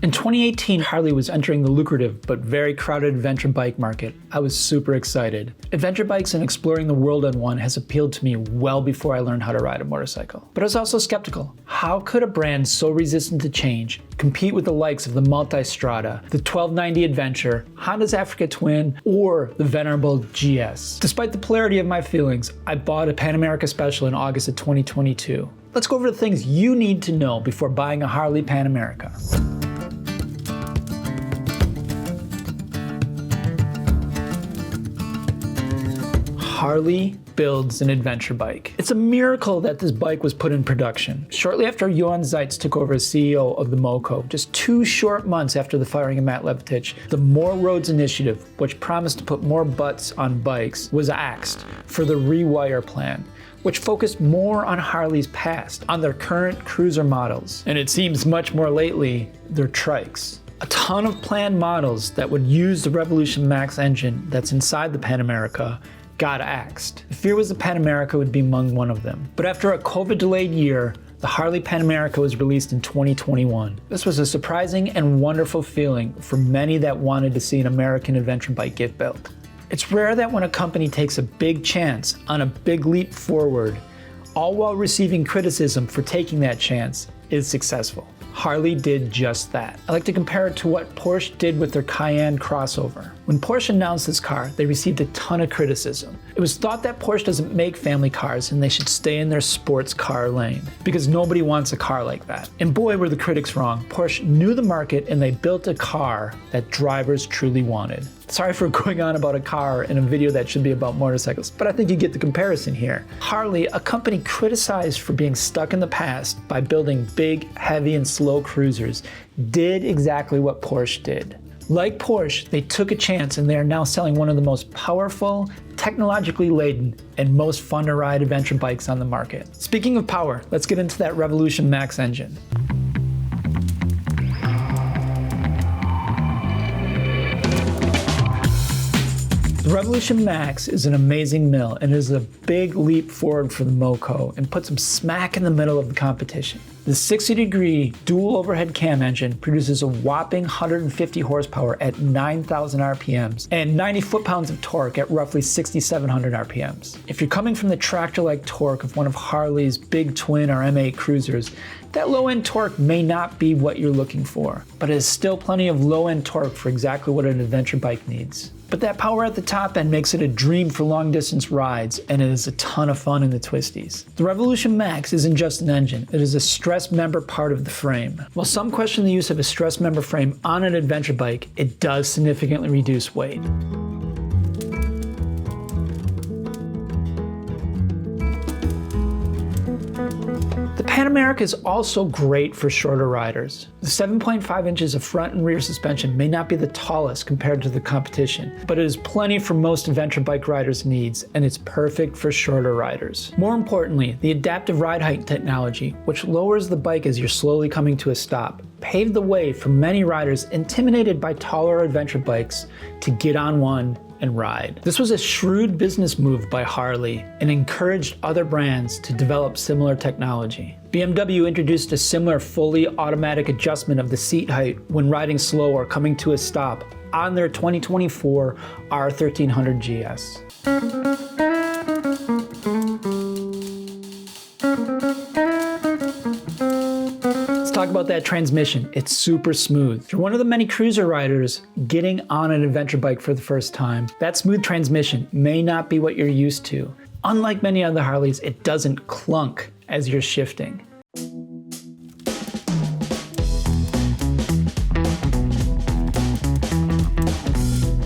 In 2018, Harley was entering the lucrative but very crowded adventure bike market. I was super excited. Adventure bikes and exploring the world on one has appealed to me well before I learned how to ride a motorcycle. But I was also skeptical. How could a brand so resistant to change compete with the likes of the Multistrada, the 1290 Adventure, Honda's Africa Twin, or the venerable GS? Despite the polarity of my feelings, I bought a Pan America Special in August of 2022. Let's go over the things you need to know before buying a Harley Pan America. Harley builds an adventure bike. It's a miracle that this bike was put in production. Shortly after Johan Zeitz took over as CEO of the Moco, just 2 short months after the firing of Matt Levatich, the More Roads initiative, which promised to put more butts on bikes, was axed for the Rewire plan, which focused more on Harley's past, on their current cruiser models, and it seems much more lately, their trikes. A ton of planned models that would use the Revolution Max engine that's inside the Pan America got axed. The fear was the Pan America would be among one of them. But after a COVID-delayed year, the Harley Pan America was released in 2021. This was a surprising and wonderful feeling for many that wanted to see an American adventure bike get built. It's rare that when a company takes a big chance on a big leap forward, all while receiving criticism for taking that chance, is successful. Harley did just that. I like to compare it to what Porsche did with their Cayenne crossover. When Porsche announced this car, they received a ton of criticism. It was thought that Porsche doesn't make family cars and they should stay in their sports car lane, because nobody wants a car like that. And boy, were the critics wrong. Porsche knew the market and they built a car that drivers truly wanted. Sorry for going on about a car in a video that should be about motorcycles, but I think you get the comparison here. Harley, a company criticized for being stuck in the past by building big, heavy, and slow cruisers, did exactly what Porsche did. Like Porsche, they took a chance and they are now selling one of the most powerful, technologically laden, and most fun to ride adventure bikes on the market. Speaking of power, let's get into that Revolution Max engine. The Revolution Max is an amazing mill and is a big leap forward for the Moco and puts them smack in the middle of the competition. The 60-degree dual overhead cam engine produces a whopping 150 horsepower at 9,000 RPMs and 90 foot-pounds of torque at roughly 6,700 RPMs. If you're coming from the tractor-like torque of one of Harley's big twin or M8 cruisers, that low-end torque may not be what you're looking for, but it is still plenty of low-end torque for exactly what an adventure bike needs. But that power at the top end makes it a dream for long-distance rides, and it is a ton of fun in the twisties. The Revolution Max isn't just an engine, it is a stress member part of the frame. While some question the use of a stress member frame on an adventure bike, it does significantly reduce weight. The Pan America is also great for shorter riders. The 7.5 inches of front and rear suspension may not be the tallest compared to the competition, but it is plenty for most adventure bike riders' needs, and it's perfect for shorter riders. More importantly, the adaptive ride height technology, which lowers the bike as you're slowly coming to a stop, paved the way for many riders intimidated by taller adventure bikes to get on one and ride. This was a shrewd business move by Harley and encouraged other brands to develop similar technology. BMW introduced a similar fully automatic adjustment of the seat height when riding slow or coming to a stop on their 2024 R1300 GS. Talk about that transmission. It's super smooth. If you're one of the many cruiser riders getting on an adventure bike for the first time, that smooth transmission may not be what you're used to. Unlike many other Harleys, it doesn't clunk as you're shifting.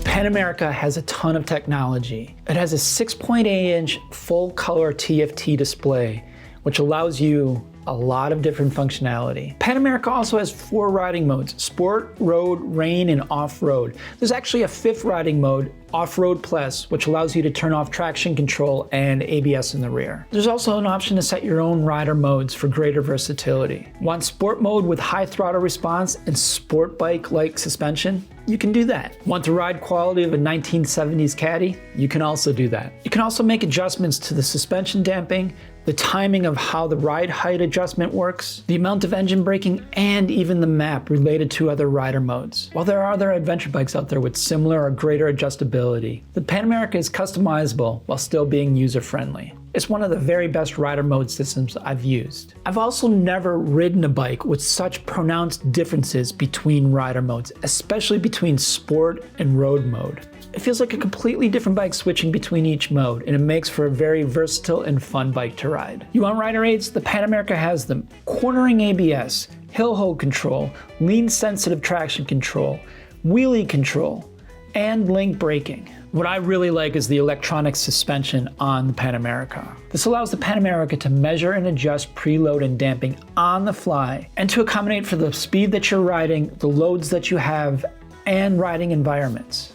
Pan America has a ton of technology. It has a 6.8-inch full-color TFT display, which allows you a lot of different functionality. Pan America also has 4 riding modes: Sport, Road, Rain, and Off-Road. There's actually a 5th riding mode, Off-Road Plus, which allows you to turn off traction control and ABS in the rear. There's also an option to set your own rider modes for greater versatility. Want sport mode with high throttle response and sport bike-like suspension? You can do that. Want the ride quality of a 1970s Caddy? You can also do that. You can also make adjustments to the suspension damping, the timing of how the ride height adjustment works, the amount of engine braking, and even the map related to other rider modes. While there are other adventure bikes out there with similar or greater adjustability, the Pan America is customizable while still being user-friendly. It's one of the very best rider mode systems I've used. I've also never ridden a bike with such pronounced differences between rider modes, especially between sport and road mode. It feels like a completely different bike switching between each mode, and it makes for a very versatile and fun bike to ride. You want rider aids? The Pan America has them. Cornering ABS, hill hold control, lean sensitive traction control, wheelie control, and link braking. What I really like is the electronic suspension on the Pan America. This allows the Pan America to measure and adjust preload and damping on the fly, and to accommodate for the speed that you're riding, the loads that you have, and riding environments.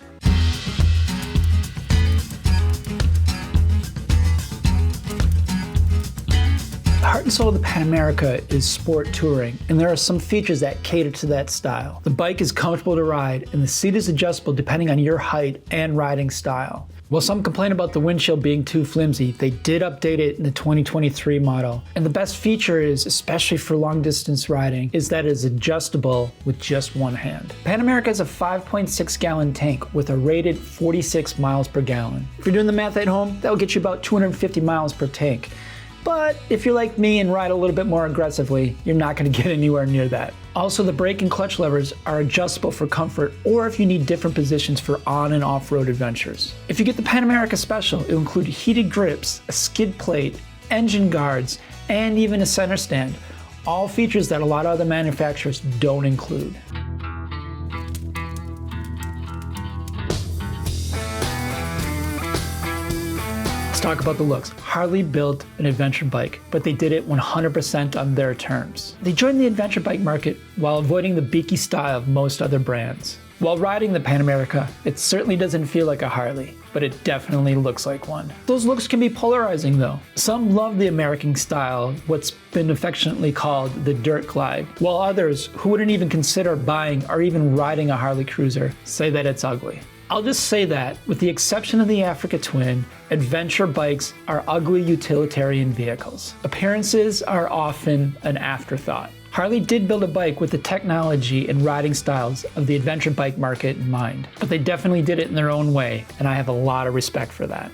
The heart and soul of the Pan America is sport touring, and there are some features that cater to that style. The bike is comfortable to ride, and the seat is adjustable depending on your height and riding style. While some complain about the windshield being too flimsy, they did update it in the 2023 model. And the best feature is, especially for long distance riding, is that it is adjustable with just one hand. Pan America has a 5.6 gallon tank with a rated 46 miles per gallon. If you're doing the math at home, that will get you about 250 miles per tank. But if you're like me and ride a little bit more aggressively, you're not going to get anywhere near that. Also, the brake and clutch levers are adjustable for comfort or if you need different positions for on and off-road adventures. If you get the Pan America Special, it will include heated grips, a skid plate, engine guards, and even a center stand. All features that a lot of other manufacturers don't include. Let's talk about the looks. Harley built an adventure bike, but they did it 100% on their terms. They joined the adventure bike market while avoiding the beaky style of most other brands. While riding the Pan America, it certainly doesn't feel like a Harley, but it definitely looks like one. Those looks can be polarizing though. Some love the American style, what's been affectionately called the dirt glide, while others, who wouldn't even consider buying or even riding a Harley cruiser, say that it's ugly. I'll just say that, with the exception of the Africa Twin, adventure bikes are ugly utilitarian vehicles. Appearances are often an afterthought. Harley did build a bike with the technology and riding styles of the adventure bike market in mind, but they definitely did it in their own way, and I have a lot of respect for that.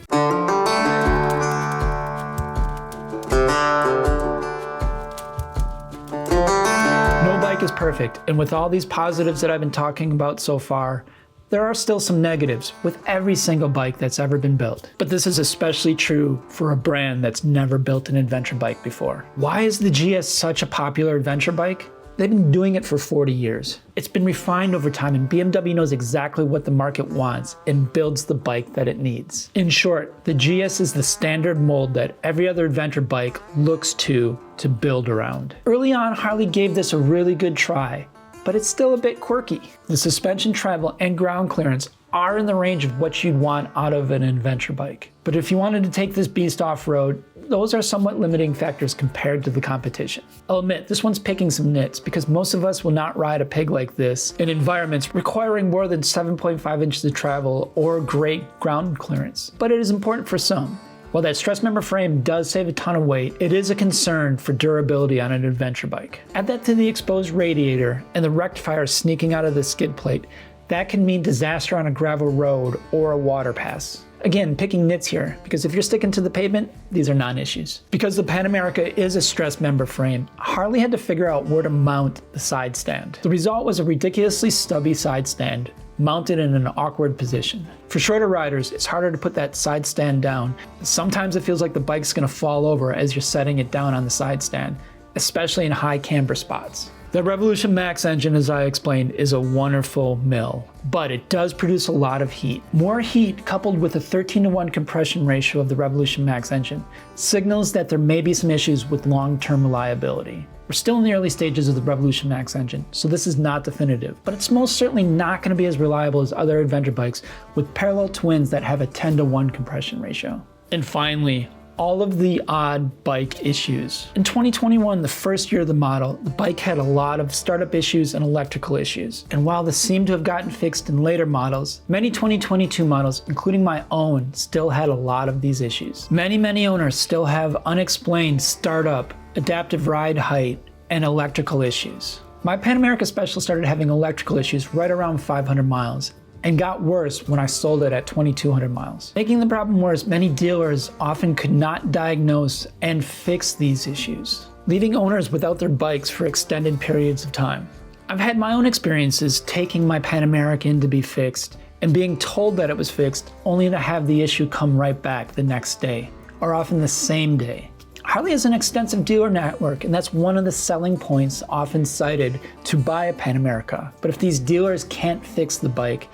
No bike is perfect, and with all these positives that I've been talking about so far, there are still some negatives with every single bike that's ever been built. But this is especially true for a brand that's never built an adventure bike before. Why is the GS such a popular adventure bike? They've been doing it for 40 years. It's been refined over time, and BMW knows exactly what the market wants and builds the bike that it needs. In short, the GS is the standard mold that every other adventure bike looks to build around. Early on, Harley gave this a really good try, but it's still a bit quirky. The suspension travel and ground clearance are in the range of what you'd want out of an adventure bike. But if you wanted to take this beast off-road, those are somewhat limiting factors compared to the competition. I'll admit, this one's picking some nits because most of us will not ride a pig like this in environments requiring more than 7.5 inches of travel or great ground clearance. But it is important for some. While that stress member frame does save a ton of weight, it is a concern for durability on an adventure bike. Add that to the exposed radiator and the rectifier sneaking out of the skid plate, that can mean disaster on a gravel road or a water pass. Again, picking nits here, because if you're sticking to the pavement, these are non-issues. Because the Pan America is a stress member frame, Harley had to figure out where to mount the side stand. The result was a ridiculously stubby side stand, mounted in an awkward position. For shorter riders, it's harder to put that side stand down. Sometimes it feels like the bike's gonna fall over as you're setting it down on the side stand, especially in high camber spots. The Revolution Max engine, as I explained, is a wonderful mill, but it does produce a lot of heat. More heat, coupled with a 13:1 compression ratio of the Revolution Max engine, signals that there may be some issues with long-term reliability. We're still in the early stages of the Revolution Max engine, so this is not definitive, but it's most certainly not going to be as reliable as other adventure bikes with parallel twins that have a 10:1 compression ratio. And finally, all of the odd bike issues. In 2021, the first year of the model, the bike had a lot of startup issues and electrical issues. And while this seemed to have gotten fixed in later models, many 2022 models, including my own, still had a lot of these issues. Many owners still have unexplained startup, adaptive ride height, and electrical issues. My Pan America Special started having electrical issues right around 500 miles. And got worse when I sold it at 2,200 miles. Making the problem worse, many dealers often could not diagnose and fix these issues, leaving owners without their bikes for extended periods of time. I've had my own experiences taking my Pan America in to be fixed and being told that it was fixed only to have the issue come right back the next day, or often the same day. Harley has an extensive dealer network, and that's one of the selling points often cited to buy a Pan America. But if these dealers can't fix the bike,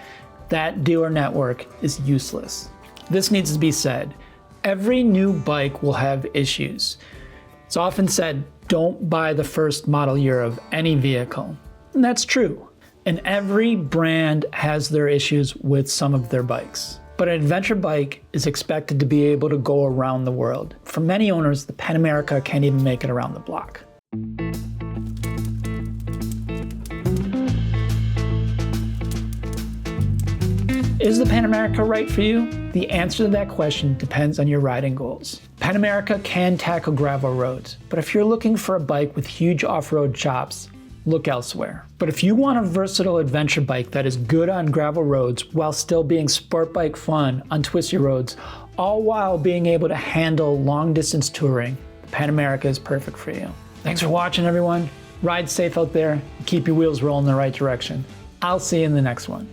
that dealer network is useless. This needs to be said. Every new bike will have issues. It's often said, don't buy the first model year of any vehicle. And that's true. And every brand has their issues with some of their bikes. But an adventure bike is expected to be able to go around the world. For many owners, the Pan America can't even make it around the block. Is the Pan America right for you? The answer to that question depends on your riding goals. Pan America can tackle gravel roads, but if you're looking for a bike with huge off-road chops, look elsewhere. But if you want a versatile adventure bike that is good on gravel roads while still being sport bike fun on twisty roads, all while being able to handle long distance touring, the Pan America is perfect for you. Thanks for watching, everyone. Ride safe out there and keep your wheels rolling in the right direction. I'll see you in the next one.